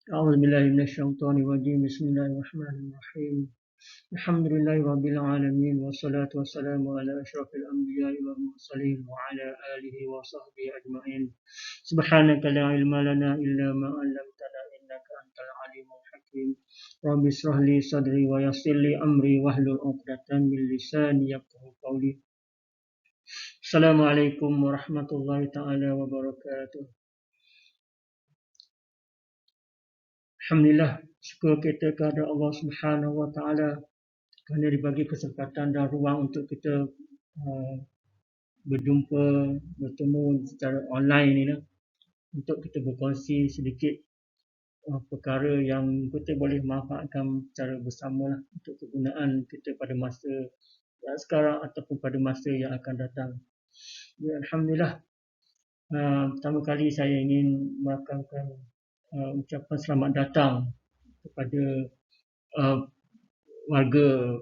أعوذ بالله من الشيطان الرجيم بسم الله الرحمن الرحيم الحمد لله رب العالمين والصلاة والسلام على أشرف الأنبياء والمرسلين وعلى آله وصحبه أجمعين سبحانك لا علم لنا إلا ما علمتنا إنك أنت العليم الحكيم رب اشرح لي صدري ويسر لي أمري واحلل عقدة من لساني يفقهوا قولي السلام عليكم ورحمة الله تعالى وبركاته. Alhamdulillah, syukur kita kepada Allah Subhanahu Wa Taala kerana dibagi kesempatan dan ruang untuk kita uh, berjumpa, bertemu secara online ni lah, untuk kita berkongsi sedikit perkara yang kita boleh manfaatkan secara bersama lah, untuk kegunaan kita pada masa yang sekarang ataupun pada masa yang akan datang. Ya, Alhamdulillah, pertama kali saya ingin merakamkan ucapan selamat datang kepada uh, warga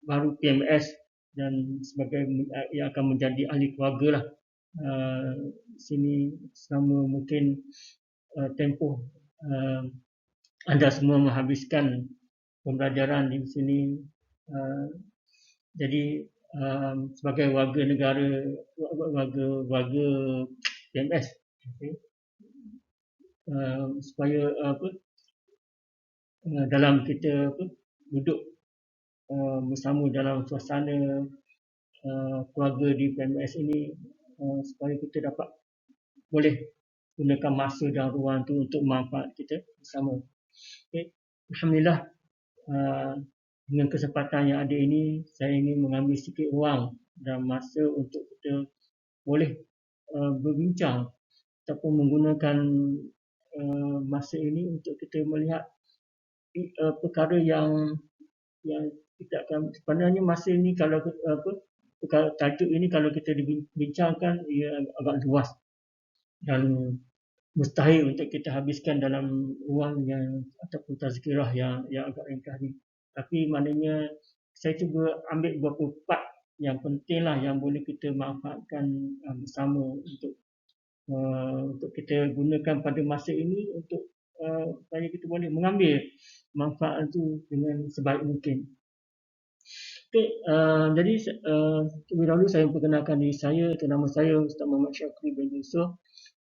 baru PMS dan sebagai yang akan menjadi ahli keluarga lah sini selama mungkin tempoh anda semua menghabiskan pembelajaran di sini. Jadi sebagai warga negara, warga PMS, okay, supaya dalam kita duduk bersama dalam suasana keluarga di PMS ini, supaya kita dapat boleh gunakan masa dan ruang itu untuk manfaat kita bersama. Okay. Alhamdulillah, dengan kesempatan yang ada ini, saya ingin mengambil sedikit ruang dan masa untuk kita boleh berbincang ataupun menggunakan masa ini untuk kita melihat perkara yang kita akan, sebenarnya masa ini kalau tajuk ini kalau kita dibincangkan, ia agak luas dan mustahil untuk kita habiskan dalam ruang yang ataupun tazkirah yang agak ringkas ni. Tapi maknanya saya cuba ambil beberapa part yang penting lah, yang boleh kita manfaatkan bersama untuk kita gunakan pada masa ini, untuk supaya kita boleh mengambil manfaat itu dengan sebaik mungkin. Okay, jadi terlebih dahulu saya memperkenalkan diri saya. Nama saya Ustaz Muhammad Syakri bin Yusof,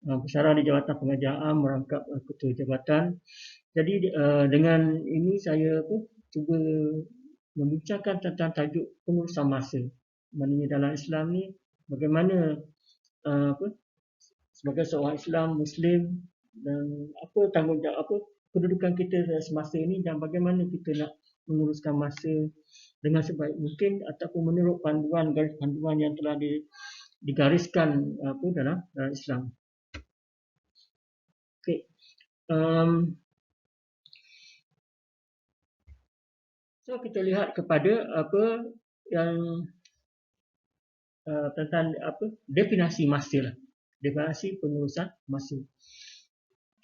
Pensyarah di Jabatan Pengajian merangkap Ketua Jabatan. Jadi dengan ini saya cuba membincangkan tentang tajuk pengurusan masa. Maknanya dalam Islam ni bagaimana sebagai seorang Islam Muslim, dan apa tanggungjawab, apa kedudukan kita semasa ini, dan bagaimana kita nak menguruskan masa dengan sebaik mungkin ataupun menurut panduan, garis panduan yang telah digariskan dalam Islam. Okay. So kita lihat kepada apa yang tentang definisi masa lah, definisi pengurusan masa.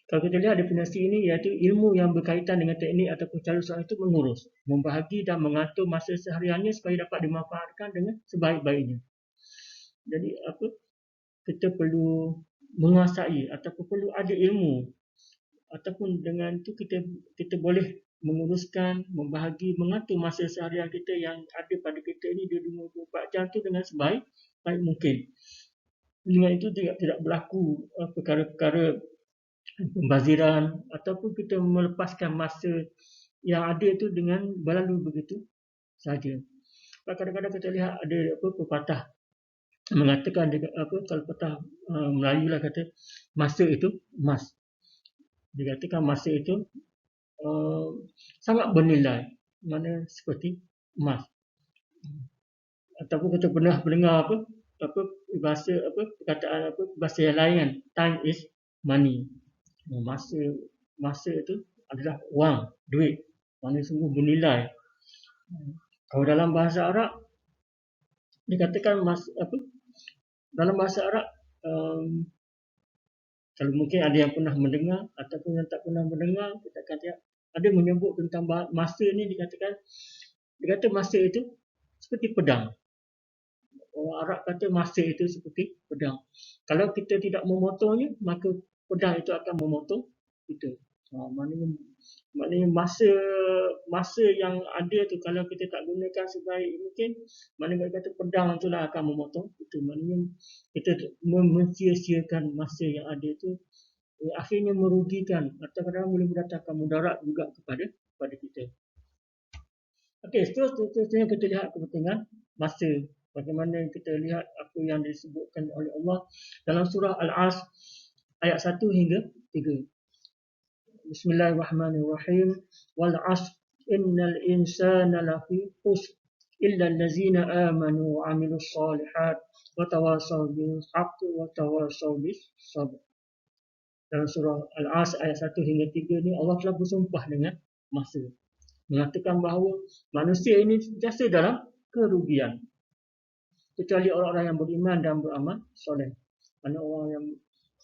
Kalau kita lihat definisi ini, iaitu ilmu yang berkaitan dengan teknik ataupun cara seorang itu mengurus, membahagi dan mengatur masa sehariannya supaya dapat dimanfaatkan dengan sebaik-baiknya. Jadi kita perlu menguasai ataupun perlu ada ilmu, ataupun dengan itu kita boleh menguruskan, membahagi, mengatur masa seharian kita yang ada pada kita ini 24 jam tu dengan sebaik mungkin. Dengan itu tidak berlaku perkara-perkara pembaziran ataupun kita melepaskan masa yang ada itu dengan berlalu begitu saja. Kadang-kadang kita lihat ada pepatah mengatakan, kalau pepatah Melayu lah, kata masa itu emas. Dikatakan masa itu sangat bernilai, mana seperti emas. Ataupun kita pernah mendengar bahasa perkataan bahasa yang lain kan, time is money. Masa itu adalah wang, duit, mana sungguh bernilai. Kalau dalam bahasa Arab dikatakan dalam bahasa Arab, kalau mungkin ada yang pernah mendengar ataupun yang tak pernah mendengar, kita kata ada menyebut tentang masa ni, dikata masa itu seperti pedang. Orang Arab kata masa itu seperti pedang. Kalau kita tidak memotongnya, maka pedang itu akan memotong kita. Maknanya masa masa yang ada tu kalau kita tak gunakan sebaik mungkin, maknanya kata pedang itulah akan memotong itu. Maknanya kita mencia-siakan masa yang ada tu, akhirnya merugikan atau kadang-kadang boleh mendatangkan mudarat juga kepada kita. Okey, seterusnya kita lihat kepentingan masa. Bagaimana kita lihat apa yang disebutkan oleh Allah dalam surah Al-As ayat 1 hingga 3. Bismillahirrahmanirrahim. Wal 'asr innal insana lafi khusr illa allazina amanu wa 'amilus solihat wa tawasaw bil haqqi wa tawasaw bis sabr. Dalam surah Al-As ayat 1 hingga 3 ni Allah telah bersumpah dengan masa, mengatakan bahawa manusia ini sentiasa dalam kerugian kecuali orang-orang yang beriman dan beramal soleh. Mana orang yang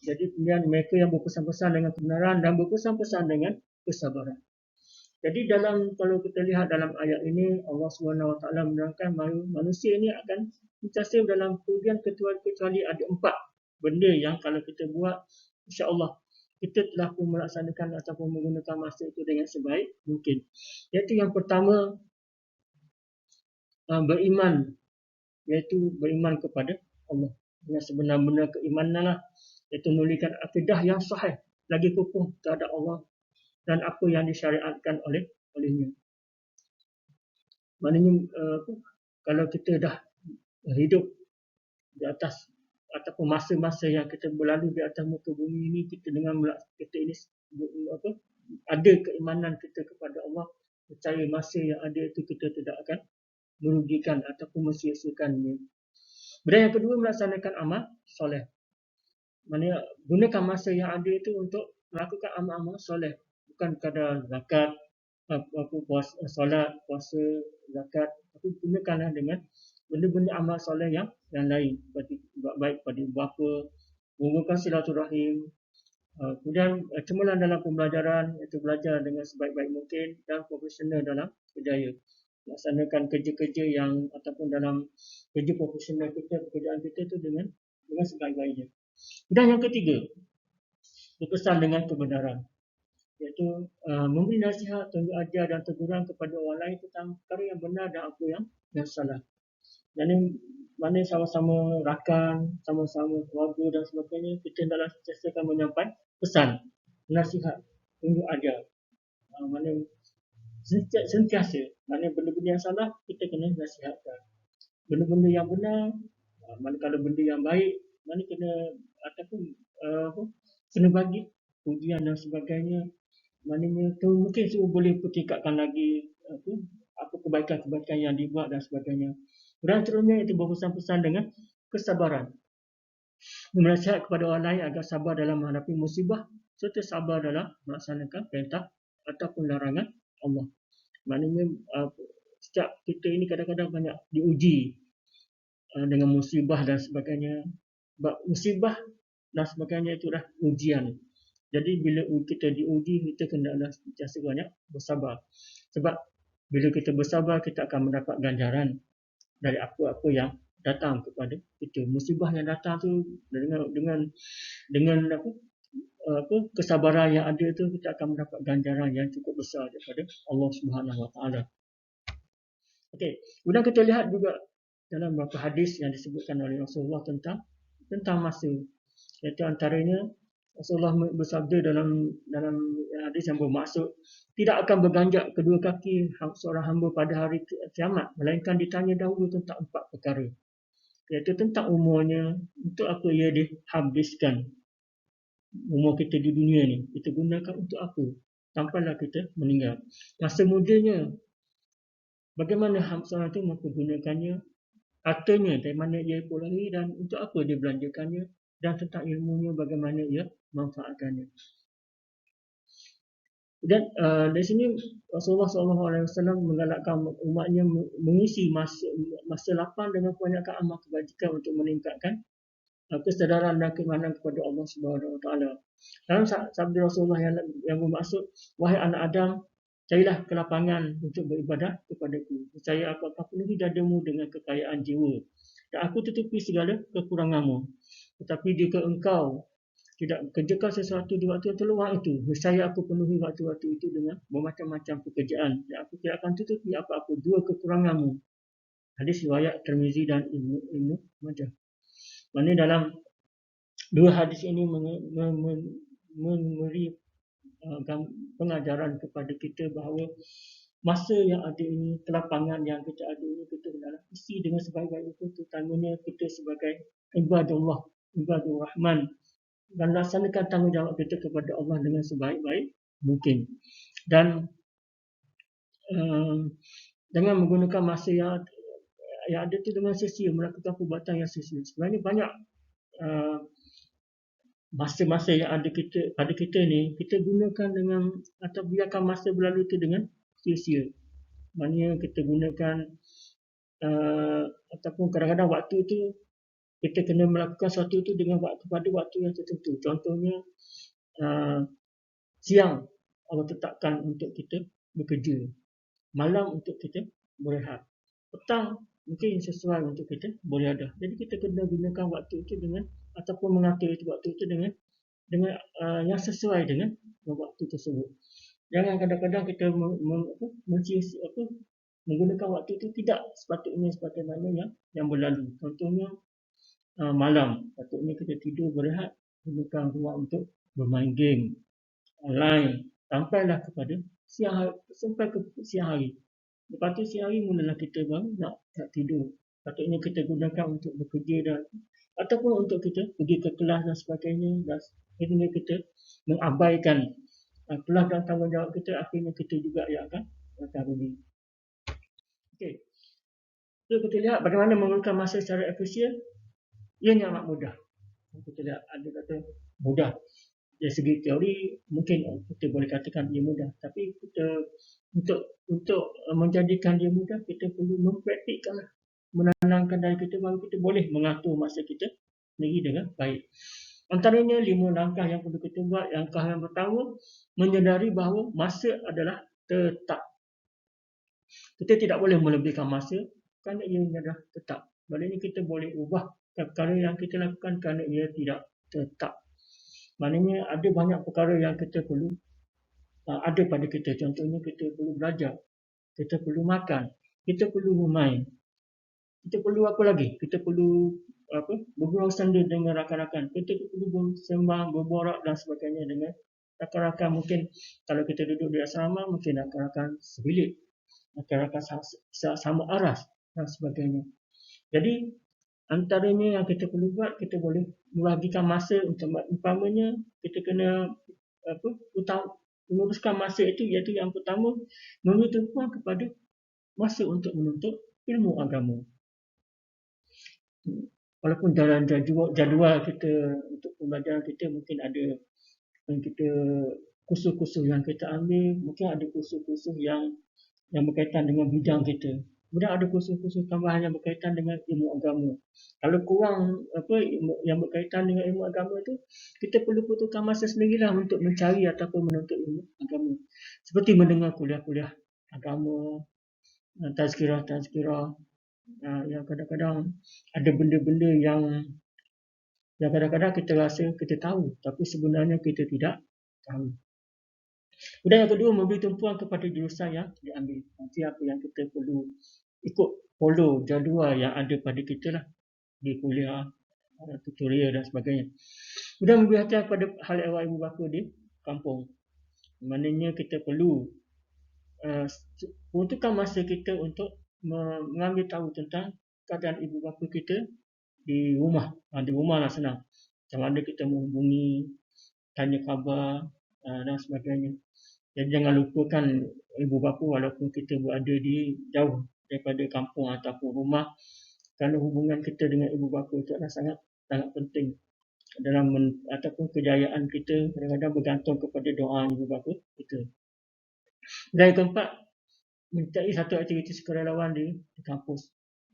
jadi kemudian mereka yang berpesan-pesan dengan kebenaran dan berpesan-pesan dengan kesabaran. Jadi kalau kita lihat dalam ayat ini Allah SWT menerangkan manusia ini akan sentiasa dalam kerugian kecuali ada 4 benda yang kalau kita buat insya-Allah kita telah pun melaksanakan ataupun menggunakan masa itu dengan sebaik mungkin. Iaitu yang pertama beriman, iaitu beriman kepada Allah dengan sebenar-benar keimanan lah, iaitu memiliki akidah yang sahih lagi kukuh terhadap Allah dan apa yang disyariatkan olehnya. Maknanya kalau kita dah hidup di atas ataupun masa-masa yang kita berlalu di atas muka bumi ini, kita dengan kita ini ada keimanan kita kepada Allah, percaya masa yang ada itu kita tidak akan merugikan ataupun mensia-siakannya. Dan yang kedua melaksanakan amal soleh. Maknanya gunakan masa yang ada itu untuk melakukan amal-amal soleh, bukan sekadar zakat, solat, puasa, zakat, tapi gunakanlah dengan benda-benda amal soleh yang lain, seperti baik pada bapa, mengumpulkan silaturahim, kemudian cemerlang dalam pembelajaran, iaitu belajar dengan sebaik-baik mungkin dan profesional dalam kerjaya. Laksanakan kerja-kerja yang ataupun dalam kerja profesional kita, pekerjaan kita itu dengan sebaik-baiknya. Dan yang ketiga, berpesan dengan kebenaran, iaitu memberi nasihat, tunjuk ajar dan teguran kepada orang lain tentang perkara yang benar dan apa yang salah. Dan mana sama-sama rakan, sama-sama keluarga dan sebagainya, kita hendaklah sentiasa menyampaikan pesan, nasihat, tunjuk ajar. Mana sentiasa, mana benda-benda yang salah kita kena nasihatkan. Benda-benda yang benar, mana kalau benda yang baik, mana kena ataupun kena bagi pujian dan sebagainya. Maknanya tu mungkin boleh tingkatkan lagi apa kebaikan-kebaikan yang dibuat dan sebagainya. Dan seterusnya itu berpesan-pesan dengan kesabaran. Menasihat kepada orang lain agar sabar dalam menghadapi musibah serta sabar dalam melaksanakan perintah ataupun larangan Allah. Maknanya setiap kita ini kadang-kadang banyak diuji dengan musibah dan sebagainya. Musibah dan sebagainya itu dah ujian. Jadi bila kita diuji, kita kena sentiasa banyak bersabar. Sebab bila kita bersabar, kita akan mendapat ganjaran dari apa-apa yang datang kepada kita. Musibah yang datang tu dengan kesabaran yang ada tu, kita akan mendapat ganjaran yang cukup besar daripada Allah Subhanahu Wa Taala. Okey, kemudian kita lihat juga dalam beberapa hadis yang disebutkan oleh Rasulullah tentang masa. Iaitu antaranya Rasulullah bersabda dalam hadis yang bermaksud tidak akan berganjak kedua kaki seorang hamba pada hari kiamat melainkan ditanya dahulu tentang 4 perkara, iaitu tentang umurnya, untuk apa ia dihabiskan. Umur kita di dunia ni kita gunakan untuk apa sampailah kita meninggal. Masa mudanya, bagaimana seorang itu menggunakannya, hartanya dari mana ia perolehi dan untuk apa dia belanjakannya, dan tentang ilmunya bagaimana ia manfaatkannya. Dan dari sini Rasulullah SAW menggalakkan umatnya mengisi masa lapang dengan kebanyakan amal kebajikan untuk meningkatkan kesedaran dan keimanan kepada Allah Subhanahu Wa Taala. Dalam sabda Rasulullah yang bermaksud, wahai anak Adam, carilah kelapangan untuk beribadah kepadaku. Percaya aku akan penuhi dadamu dengan kekayaan jiwa dan aku tutupi segala kekuranganmu. Tetapi jika engkau tidak kerjakan sesuatu di waktu yang terluang itu. Saya aku penuhi waktu-waktu itu dengan bermacam-macam pekerjaan. Dan aku tidak akan tutupi apa-apa dua kekuranganmu. Hadis riwayat Tirmizi dan Ibnu Majah. Mana dalam dua hadis ini memberi pengajaran kepada kita bahawa masa yang ada ini, kelapangan yang kita ada ini, kita hendaklah isi dengan sebaik-baik itu, terutamanya kita sebagai ibadah Rahman, dan laksanakan tanggungjawab kita kepada Allah dengan sebaik-baik mungkin. Dan dengan menggunakan masa yang ada itu dengan sia-sia, melakukan perbuatan yang sia-sia. Sebenarnya banyak masa-masa yang ada pada kita ni, kita gunakan dengan atau biarkan masa berlalu itu dengan sia-sia. Maknanya kita gunakan ataupun kadang-kadang waktu itu kita kena melakukan sesuatu itu dengan pada waktu yang tertentu. Contohnya siang Allah tetapkan untuk kita bekerja, malam untuk kita berehat, petang mungkin sesuai untuk kita beriadah. Jadi kita kena gunakan waktu itu dengan ataupun mengatur waktu itu dengan yang sesuai dengan waktu tersebut. Jangan kadang-kadang kita menggunakan waktu itu tidak sepatutnya sebagaimana yang berlalu. Contohnya malam, patutnya kita tidur berehat, gunakan ruang untuk bermain game online sampailah kepada siang hari, sampai ke siang hari. Lepas tu siang hari mulalah kita baru nak tidur. Patutnya kita gunakan untuk bekerja dan ataupun untuk kita pergi ke kelas dan sebagainya, dan akhirnya kita mengabaikan kelas dan tanggungjawab kita, akhirnya kita juga yang akan rugi. Okey. So, kita lihat bagaimana menggunakan masa secara efisien. Ianya amat mudah. Kita lihat ada kata mudah. Dari segi teori mungkin kita boleh katakan dia mudah, tapi kita untuk menjadikan dia mudah, kita perlu mempraktikkanlah, menanamkan dari kita baru kita boleh mengatur masa kita sendiri dengan baik. Antaranya 5 langkah yang perlu kita buat. Langkah yang pertama, menyedari bahawa masa adalah tetap. Kita tidak boleh melebihkan masa kerana ia adalah tetap. Maknanya kita boleh ubah perkara yang kita lakukan kerana ia tidak tetap. Maknanya ada banyak perkara yang kita perlu ada pada kita. Contohnya kita perlu belajar, kita perlu makan, kita perlu bermain, kita perlu apa lagi? Kita perlu bergurau senda dengan rakan-rakan, kita perlu bersembang, berborak dan sebagainya dengan rakan-rakan. Mungkin kalau kita duduk di asrama, mungkin rakan-rakan sebilik, rakan-rakan sama aras dan sebagainya. Jadi antaranya yang kita perlu buat, kita boleh membagikan masa untuk umpamanya kita kena menguruskan masa itu, iaitu yang pertama memberi tumpuan kepada masa untuk menuntut ilmu agama. Walaupun dalam jadual kita untuk pembelajaran kita mungkin ada kita kursus-kursus yang kita ambil, mungkin ada kursus-kursus yang berkaitan dengan bidang kita. Kemudian ada kursus-kursus tambahan yang berkaitan dengan ilmu agama. Kalau kurang yang berkaitan dengan ilmu agama itu, kita perlu butuhkan masa sendirilah untuk mencari ataupun menuntut ilmu agama. Seperti mendengar kuliah-kuliah agama, tazkirah yang kadang-kadang ada benda-benda yang kadang-kadang kita rasa kita tahu, tapi sebenarnya kita tidak tahu. Kemudian yang kedua, memberi tumpuan kepada jurusan yang diambil. Nanti apa yang kita perlu ikut follow jadual yang ada pada kita lah di kuliah, tutorial dan sebagainya. Kemudian memberi hati kepada hal ehwal ibu bapa di kampung. Maknanya kita perlu peruntukkan masa kita untuk mengambil tahu tentang keadaan ibu bapa kita di rumah. Di rumah lah senang. Macam mana kita menghubungi, tanya khabar dan sebagainya. Jadi jangan lupakan ibu bapa walaupun kita berada di jauh daripada kampung ataupun rumah, kerana hubungan kita dengan ibu bapa itu adalah sangat penting dalam ataupun kejayaan kita kadang-kadang bergantung kepada doa ibu bapa kita. Dan yang keempat, mencari satu aktiviti sukarelawan di kampus.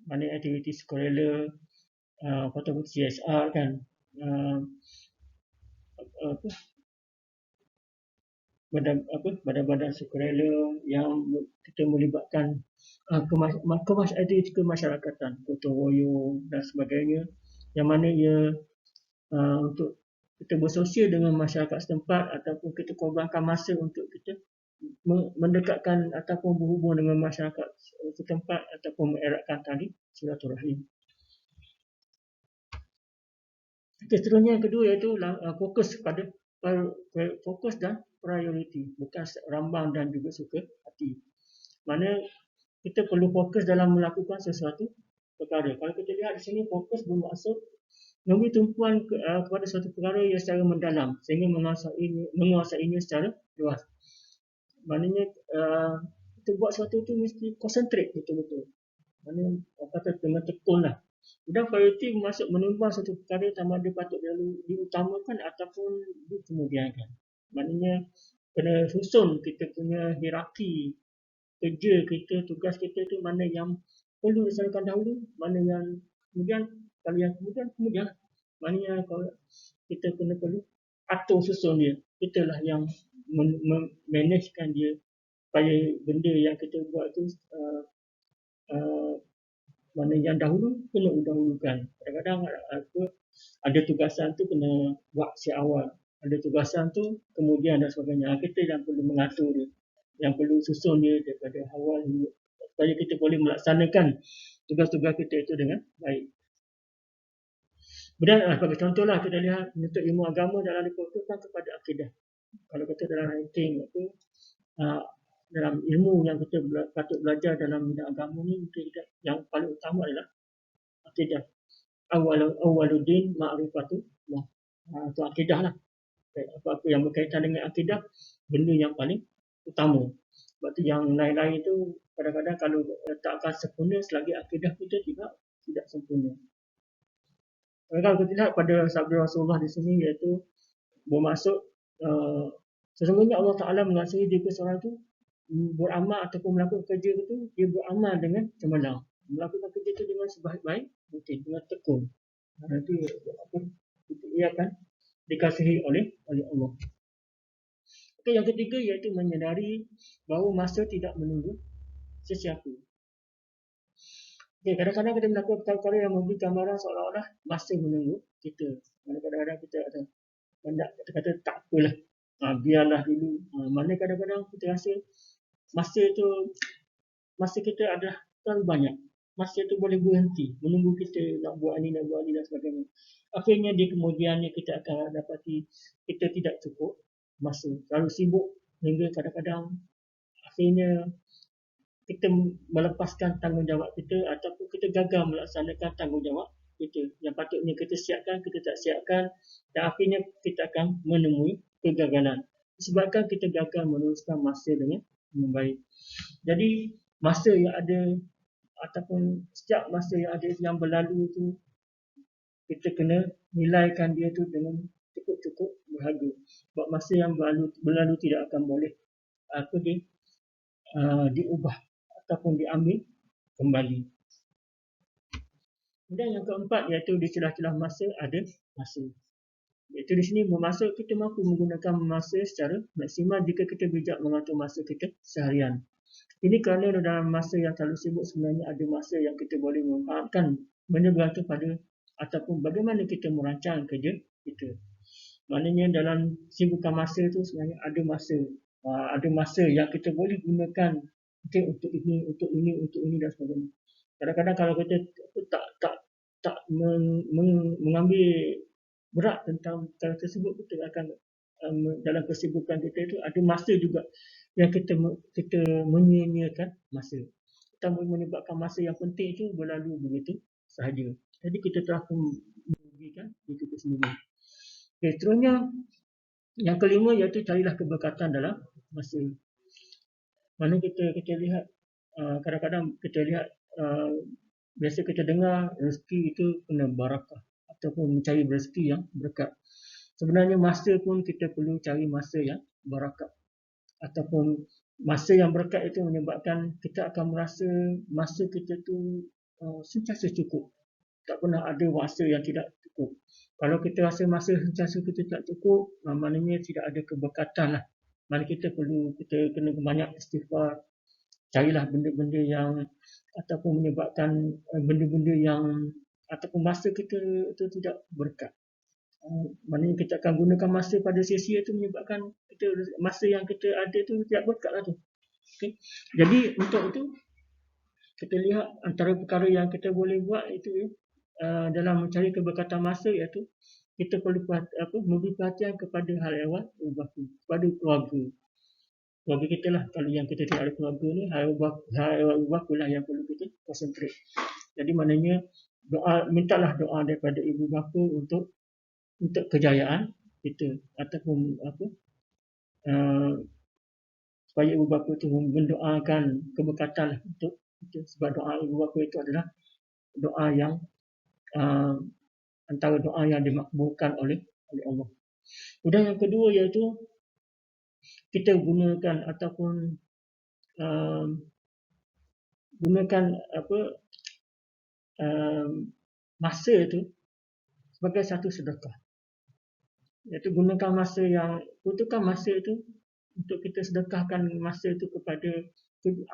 Mana aktiviti sukarela ataupun CSR kan, badan-badan sukarela yang kita melibatkan aktiviti kemasyarakatan, gotong royong dan sebagainya, yang mana ia untuk kita bersosial dengan masyarakat setempat ataupun kita korbankan masa untuk kita mendekatkan ataupun berhubung dengan masyarakat setempat ataupun mengeratkan tali silaturahim. Seterusnya yang kedua iaitu fokus pada fokus dan prioriti, bukan rambang dan juga suka hati. Mana kita perlu fokus dalam melakukan sesuatu perkara. Kalau kita lihat di sini, fokus bermaksud memberi tumpuan kepada suatu perkara yang secara mendalam sehingga menguasainya secara luas. Maknanya kita buat sesuatu tu mesti concentrate betul-betul. Maknanya kata dengan tekun lah. Dan prioriti bermaksud menimbang satu perkara sama ada patut diutamakan ataupun dikemudiankan. Maknanya kena susun kita punya hierarki kerja kita, tugas kita tu mana yang perlu dilaksanakan dahulu, mana yang kemudian, kalau yang kemudian. Maknanya kalau kita perlu atur susun dia, kita lah yang managekan dia supaya benda yang kita buat tu mana yang dahulu kena dahulukan. Kadang-kadang ada tugasan tu kena buat sejak awal, ada tugasan tu kemudian dan sebagainya. Kita yang perlu mengatur dia, yang perlu susun dia daripada awal supaya kita boleh melaksanakan tugas-tugas kita itu dengan baik. Kemudian sebagai contohlah kita lihat menuntut ilmu agama dalam difokuskan kepada akidah. Kalau kita dalam ranking itu dalam ilmu yang kita patut belajar dalam bidang agama ni, yang paling utama adalah akidah. Awaluddin ma'rifatullah. Itu akidah lah. Apa-apa yang berkaitan dengan akidah, benda yang paling utama. Sebab tu yang lain-lain tu kadang-kadang kalau tak akan sempurna selagi akidah kita tidak sempurna. Kalau kita lihat pada sabda Rasulullah di sini, iaitu bermaksud sesungguhnya Allah Ta'ala mengasihi jika seorang tu beramal ataupun melakukan kerja itu, dia beramal dengan cemerlang, melakukan kerja itu dengan sebaik-baik mungkin, dengan tekun. Nanti ia akan dikasihi oleh Allah. Okey, yang ketiga iaitu menyedari bahawa masa tidak menunggu sesiapa. Okay, kadang-kadang kita melakukan perkara yang memberi gambaran seolah-olah masa menunggu kita. Kadang-kadang kita ada kata tak apalah, biarlah dulu. Mana kadang-kadang kita rasa masa kita ada terlalu banyak. Masa itu boleh berhenti, menunggu kita nak buat ni dan sebagainya. Akhirnya di kemudiannya kita akan dapati kita tidak cukup masa, terlalu sibuk hingga kadang-kadang akhirnya kita melepaskan tanggungjawab kita ataupun kita gagal melaksanakan tanggungjawab kita. Yang patutnya kita siapkan, kita tak siapkan, dan akhirnya kita akan menemui kegagalan. Disebabkan kita gagal meneruskan masa dengan baik. Jadi masa yang ada ataupun setiap masa yang ada yang berlalu itu, kita kena nilaikan dia tu dengan cukup-cukup berharga. Sebab masa yang berlalu tidak akan boleh diubah ataupun diambil kembali. Dan yang keempat iaitu di celah-celah masa ada masa. Iaitu di sini bermaksud kita mampu menggunakan masa secara maksimal jika kita bijak mengatur masa kita seharian. Ini kerana dalam masa yang terlalu sibuk sebenarnya ada masa yang kita boleh memanfaatkan, benda bergantung pada ataupun bagaimana kita merancang kerja kita. Maknanya dalam sibukan masa itu sebenarnya ada masa yang kita boleh gunakan untuk ini dan sebagainya. Kadang-kadang kalau kita tak mengambil berat tentang perkara tersebut, kita akan dalam kesibukan kita itu ada masa juga yang kita menyia-nyiakan masa. Kita menyebabkan masa yang penting itu berlalu begitu sahaja. Jadi kita telah merugikan diri kita sendiri. Okay, seterusnya yang kelima iaitu carilah keberkatan dalam masa. Mana kita lihat kadang-kadang kita lihat biasa kita dengar rezeki itu kena barakah ataupun mencari rezeki yang berkat. Sebenarnya masa pun kita perlu cari masa yang barakah ataupun masa yang berkat itu menyebabkan kita akan merasa masa kita tu sentiasa cukup. Tak pernah ada masa yang tidak cukup. Kalau kita rasa masa sentiasa kita tak cukup, maknanya tidak ada keberkatan lah. Mana kita kena banyak istighfar. Carilah benda-benda yang ataupun menyebabkan benda-benda yang ataupun masa kita itu tidak berkat. Maknanya kita akan gunakan masa pada sia-sia itu menyebabkan kita masa yang kita ada tu tidak berkat lah tu. Okay. Jadi untuk itu kita lihat antara perkara yang kita boleh buat itu dalam mencari keberkatan masa iaitu kita perlu memberi perhatian kepada hal ehwal berlaku kepada keluarga kita lah. Kalau yang kita tidak ada keluarga ni, hal ehwal berlaku lah yang perlu kita concentrate. Jadi maknanya mintalah doa daripada ibu bapa untuk kejayaan kita ataupun uh, supaya ibu bapa itu mendoakan keberkatan untuk kita, sebab doa ibu bapa itu adalah doa yang uh, antara doa yang dimakbulkan oleh Allah. Kemudian yang kedua iaitu kita gunakan ataupun gunakan masa itu sebagai satu sedekah. Iaitu gunakan masa yang butuhkan masa itu untuk kita sedekahkan masa itu kepada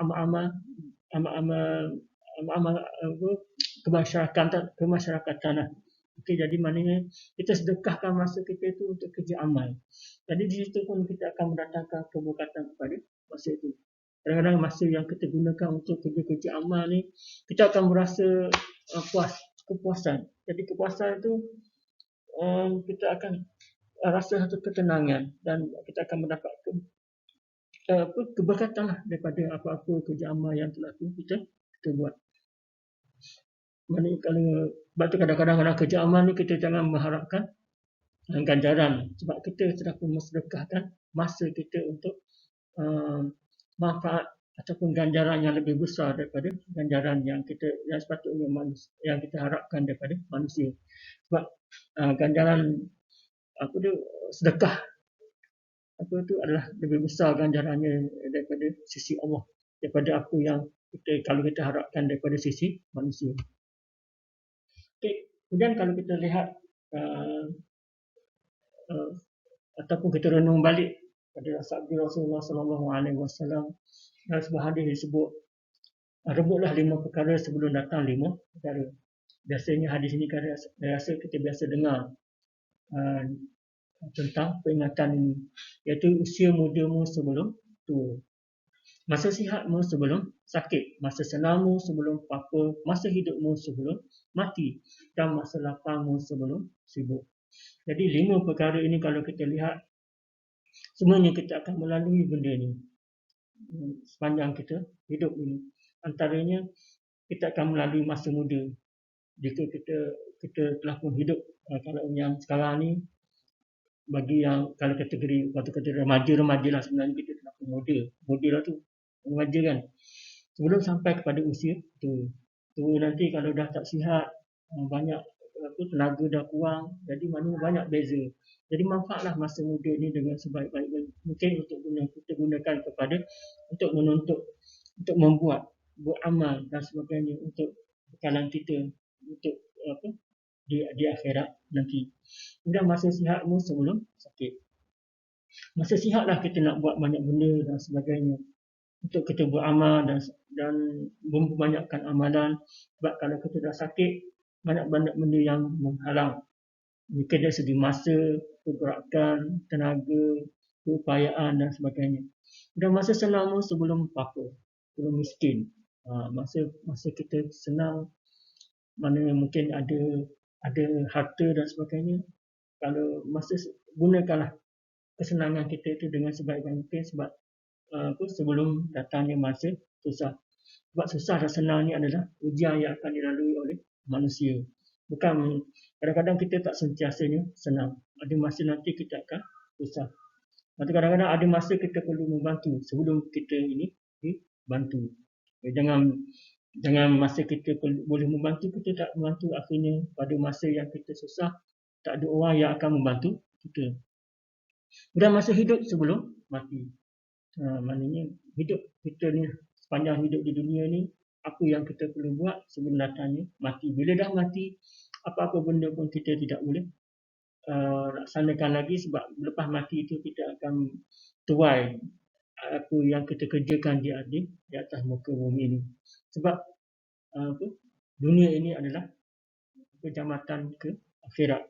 amal-amal kemasyarakatan lah. Okey, jadi maknanya kita sedekahkan masa kita itu untuk kerja amal. Jadi di situ pun kita akan mendatangkan keberkatan kepada masa itu. Kadang-kadang masa yang kita gunakan untuk kerja-kerja amal ni, kita akan merasa kepuasan. Jadi kepuasan itu kita akan rasa satu ketenangan dan kita akan mendapat keberkatan lah daripada apa-apa kerja amal yang telah kita buat. Maknanya sebab tu kadang-kadang dalam kerja amal ni kita jangan mengharapkan ganjaran, sebab kita sudah pun mensedekahkan masa kita untuk manfaat ataupun ganjaran yang lebih besar daripada ganjaran yang sepatutnya yang kita harapkan daripada manusia. Sebab ganjaran sedekah itu adalah lebih besar ganjarannya daripada sisi Allah, daripada apa yang kalau kita harapkan daripada sisi manusia. Okay. Kemudian kalau kita lihat ataupun kita renung balik pada sabda Rasulullah SAW, dalam sebuah hadis disebut, rebutlah 5 perkara sebelum datang 5 perkara. Biasanya hadis ini saya rasa kita biasa dengar tentang peringatan ini, iaitu usia mudamu sebelum tua, masa sihatmu sebelum sakit, masa senangmu sebelum papa, masa hidupmu sebelum mati, dan masa lapangmu sebelum sibuk. Jadi 5 perkara ini kalau kita lihat, semuanya kita akan melalui benda ini sepanjang kita hidup ini. Antaranya kita akan melalui masa muda. Jika kita telah pun hidup, kalau yang sekarang ni, bagi yang kalau kategori waktu kata remaja lah, sebenarnya kita telah pun muda lah tu, remaja kan. Sebelum sampai kepada usia tua nanti kalau dah tak sihat, banyak tenaga dah kurang, jadi mana banyak beza. Jadi manfaatlah masa muda ni dengan sebaik-baik mungkin untuk kita gunakan kepada untuk menuntut, untuk membuat beramal dan sebagainya untuk bekalan kita untuk di akhirat nanti. Kemudian masa sihatmu sebelum sakit. Masa sihatlah kita nak buat banyak benda dan sebagainya untuk kita beramal dan membanyakkan amalan. Sebab kalau kita dah sakit, banyak-banyak benda yang menghalang. Mungkin dari segi masa, pergerakan, tenaga, keupayaan dan sebagainya. Dan masa senangmu sebelum papa, sebelum miskin. Masa kita senang, mana mungkin ada harta dan sebagainya. Kalau masa gunakanlah kesenangan kita itu dengan sebaik-baik mungkin, sebab sebelum datangnya masa susah. Sebab susah dan senang ni adalah ujian yang akan dilalui oleh manusia. Bukan, kadang-kadang kita tak sentiasanya senang. Ada masa nanti kita akan susah. Nanti kadang-kadang ada masa kita perlu membantu sebelum kita ini dibantu. Jangan masa kita boleh membantu, kita tak membantu, akhirnya pada masa yang kita susah, tak ada orang yang akan membantu kita. Dan masa hidup sebelum mati. Maknanya hidup kita ni, sepanjang hidup di dunia ni, apa yang kita perlu buat sebelum datangnya mati. Bila dah mati, apa-apa benda pun kita tidak boleh laksanakan lagi, sebab lepas mati itu kita akan tuai apa yang kita kerjakan di atas muka bumi ini. Sebab dunia ini adalah perjamatan ke akhirat.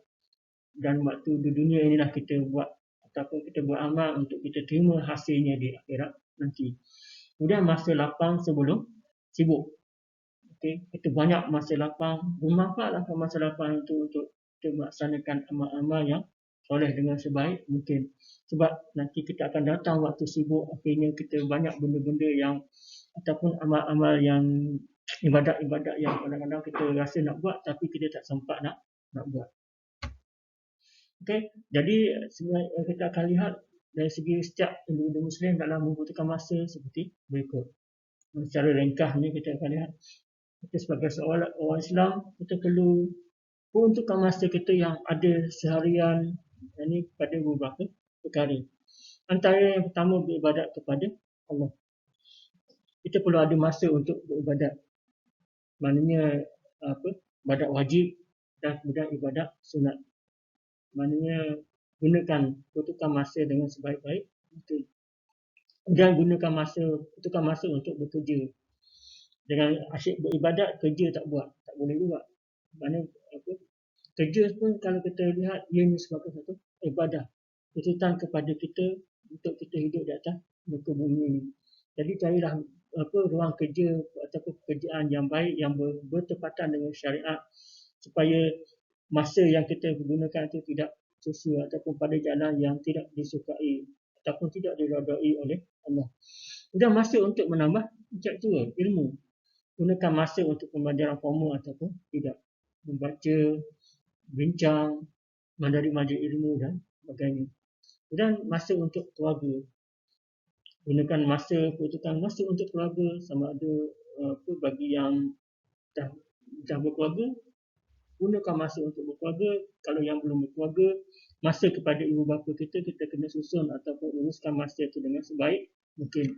dan waktu di dunia inilah kita buat ataupun kita beramal untuk kita terima hasilnya di akhirat nanti. Kemudian masa lapang sebelum sibuk. Okey, kita banyak masa lapang, bermanfaatlah masa lapang itu untuk kita melaksanakan amal-amal yang soleh dengan sebaik mungkin. Sebab nanti kita akan datang waktu sibuk, akhirnya kita banyak benda-benda yang ataupun amal-amal yang ibadat-ibadat yang kadang-kadang kita rasa nak buat tapi kita tak sempat nak buat. Okey, jadi sebenarnya kita akan lihat dari segi setiap individu Muslim dalam membutuhkan masa seperti berikut. Secara ringkas ni kita akan lihat kita sebagai seorang orang Islam kita perlu peruntukkan masa kita yang ada seharian ini pada beberapa perkara. Antara yang pertama beribadat kepada Allah. Kita perlu ada masa untuk beribadat. Maknanya ibadat wajib dan kemudian ibadat sunat. Maknanya peruntukkan masa dengan sebaik-baik mungkin. Dan peruntukkan masa untuk bekerja. Dengan asyik beribadat, kerja tak buat, tak boleh juga. Maknanya kerja pun kalau kita lihat ianya sebagai satu ibadah, tuntutan kepada kita untuk kita hidup di atas muka bumi ini. Jadi carilah ruang kerja ataupun pekerjaan yang baik yang bertepatan dengan syariat supaya masa yang kita gunakan itu tidak sia-sia ataupun pada jalan yang tidak disukai ataupun tidak diredai oleh Allah. Dan masa untuk menambah intelektual, ilmu. Gunakan masa untuk pembelajaran formal ataupun tidak. Membaca, bincang, menerima ilmu dan sebagainya. Dan masa untuk keluarga. Gunakan peruntukan masa untuk keluarga sama ada bagi yang dah berkeluarga, gunakan masa untuk berkeluarga. Kalau yang belum berkeluarga, masa kepada ibu bapa kita kena susun ataupun uruskan masa itu dengan sebaik mungkin.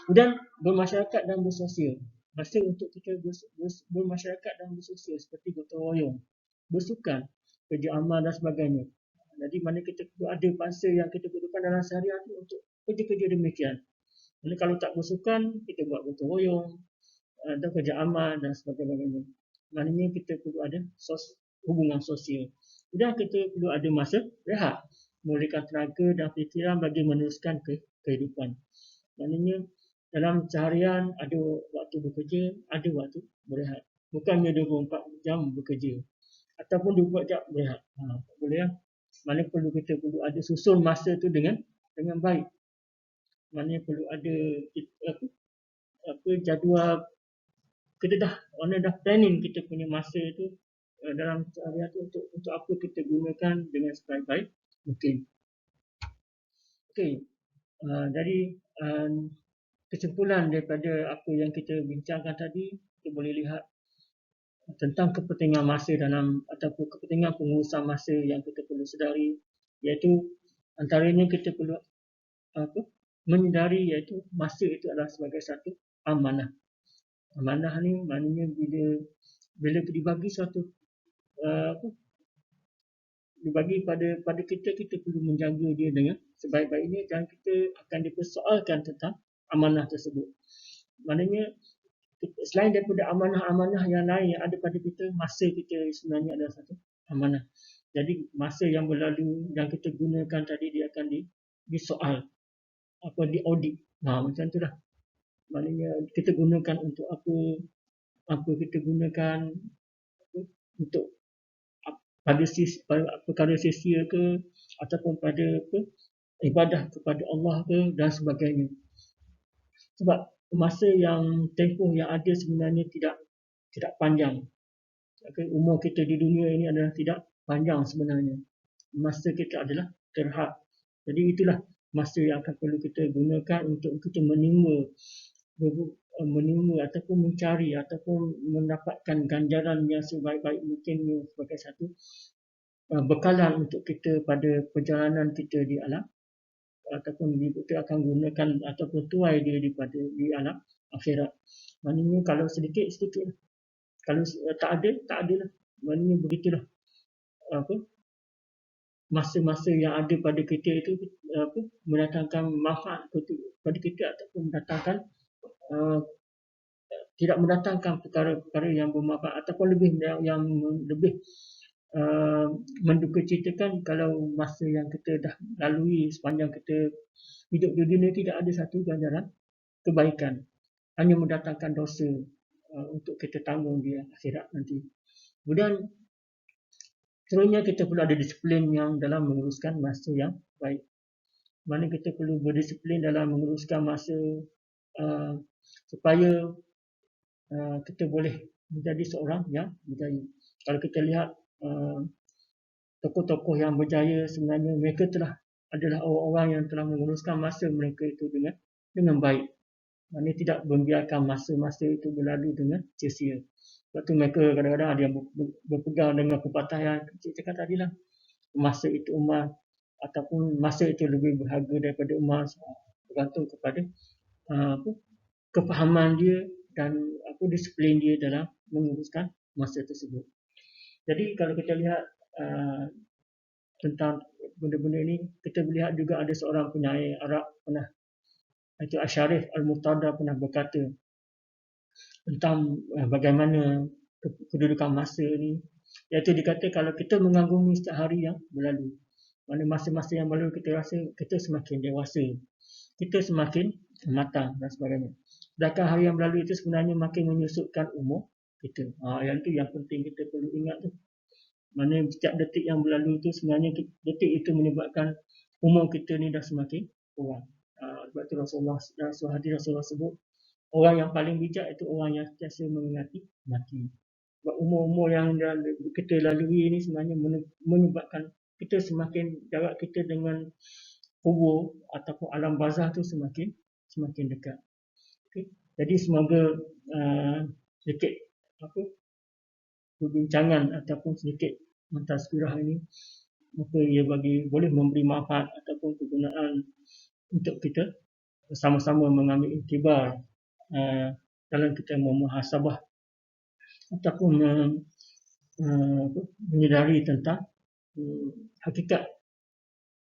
Dan bermasyarakat dan bersosial. Masa untuk kita bermasyarakat dan bersosial seperti gotong royong, bersukan, kerja amal dan sebagainya. Jadi mana kita ada masa yang kita gunakan dalam seharian untuk kerja-kerja demikian. Jadi kalau tak bersukan, kita buat gotong royong dan kerja amal dan sebagainya. Maknanya kita perlu ada hubungan sosial. Dan kita perlu ada masa rehat, memulihkan tenaga dan fikiran bagi meneruskan kehidupan. Maknanya dalam seharian ada waktu bekerja, ada waktu berehat. Bukannya 24 jam bekerja ataupun 24 jam berehat. Tak boleh lah. Maknanya kita perlu ada susun masa tu dengan baik. Maknanya perlu ada jadual. Kita dah planning kita punya masa tu dalam seharian tu untuk apa kita gunakan dengan sebaik-baik mungkin. Okey. Jadi kesimpulan daripada apa yang kita bincangkan tadi, kita boleh lihat tentang kepentingan masa ataupun kepentingan pengurusan masa yang kita perlu sedari, iaitu antaranya kita perlu menyedari iaitu masa itu adalah sebagai satu amanah. Amanah ni maknanya bila dibagi satu dibagi pada kita perlu menjaga dia dengan sebaik-baiknya dan kita akan dipersoalkan tentang amanah tersebut. Maknanya selain daripada amanah-amanah yang lain yang ada pada kita, masa kita sebenarnya adalah satu amanah. Jadi masa yang berlalu yang kita gunakan tadi dia akan disoal, diaudit. Macam itulah. Maknanya kita gunakan untuk apa kita gunakan untuk pada perkara sia-sia ke ataupun pada ibadah kepada Allah ke dan sebagainya. Sebab masa yang tempoh yang ada sebenarnya tidak panjang. Umur kita di dunia ini adalah tidak panjang sebenarnya. Masa kita adalah terhad. Jadi itulah masa yang akan perlu kita gunakan untuk kita menimba ataupun mencari ataupun mendapatkan ganjaran yang sebaik-baik mungkin sebagai satu bekalan untuk kita pada perjalanan kita di alam ataupun kita akan gunakan ataupun tuai dia di alam akhirat. Maknanya kalau sedikit-sedikit, kalau tak ada lah. Maknanya begitulah masa-masa yang ada pada kita itu mendatangkan manfaat kepada kita ataupun mendatangkan tidak mendatangkan perkara-perkara yang bermanfaat ataupun lebih mendukacitakan kalau masa yang kita dah lalui sepanjang kita hidup di dunia tidak ada satu ganjaran kebaikan, hanya mendatangkan dosa untuk kita tanggung di akhirat nanti. Kemudian seterusnya kita perlu ada disiplin yang dalam menguruskan masa yang baik. Mana kita perlu berdisiplin dalam menguruskan masa uh, supaya kita boleh menjadi seorang yang berjaya. Kalau kita lihat tokoh-tokoh yang berjaya, sebenarnya mereka adalah orang-orang yang telah menguruskan masa mereka itu dengan baik. Maksudnya tidak membiarkan masa-masa itu berlalu dengan sia-sia. Sebab tu mereka kadang-kadang ada yang berpegang dengan pepatah yang cik cakap tadi lah. Masa itu emas ataupun masa itu lebih berharga daripada emas, bergantung kepada kefahaman dia dan disiplin dia dalam menguruskan masa tersebut. Jadi kalau kita lihat tentang benda-benda ini, kita melihat juga ada seorang penyair Arab pernah, itu Asyarif Al-Murtada pernah berkata tentang bagaimana kedudukan masa ni, iaitu dikata kalau kita mengagumi setiap hari yang berlalu, mana masa-masa yang berlalu kita rasa kita semakin dewasa, kita semakin matang dan sebagainya. Sedangkan hari yang berlalu itu sebenarnya makin menyusutkan umur kita. Yang itu yang penting kita perlu ingat tu. Mana setiap detik yang berlalu itu sebenarnya detik itu menyebabkan umur kita ni dah semakin kurang. Sebab tu Rasulullah sebut orang yang paling bijak itu orang yang sentiasa mengingati mati. Sebab umur-umur yang kita lalui ini sebenarnya menyebabkan kita semakin jarak kita dengan kubur ataupun alam barzah tu semakin dekat. Okay. Jadi semoga sedikit perbincangan ataupun sedikit mentazkirah ini maka ia boleh memberi manfaat ataupun kegunaan untuk kita bersama-sama mengambil iktibar dalam kita memuhasabah ataupun menyedari tentang hakikat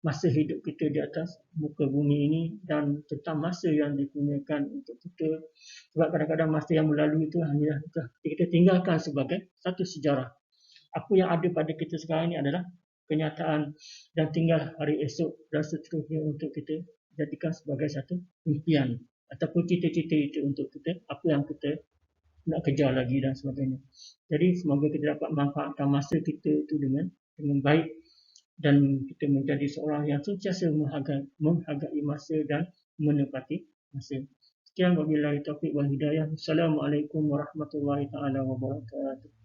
masa hidup kita di atas muka bumi ini dan tentang masa yang dipunyakan untuk kita. Sebab kadang-kadang masa yang berlalu itu hanya kita tinggalkan sebagai satu sejarah. Apa yang ada pada kita sekarang ini adalah kenyataan dan tinggal hari esok dan seterusnya untuk kita jadikan sebagai satu impian ataupun cita-cita itu untuk kita, apa yang kita nak kejar lagi dan sebagainya. Jadi semoga kita dapat manfaatkan masa kita itu dengan baik dan kita menjadi seorang yang sentiasa menghargai masa dan menepati masa. Sekian wabillahi taufiq wal hidayah. Assalamualaikum warahmatullahi taala wabarakatuh.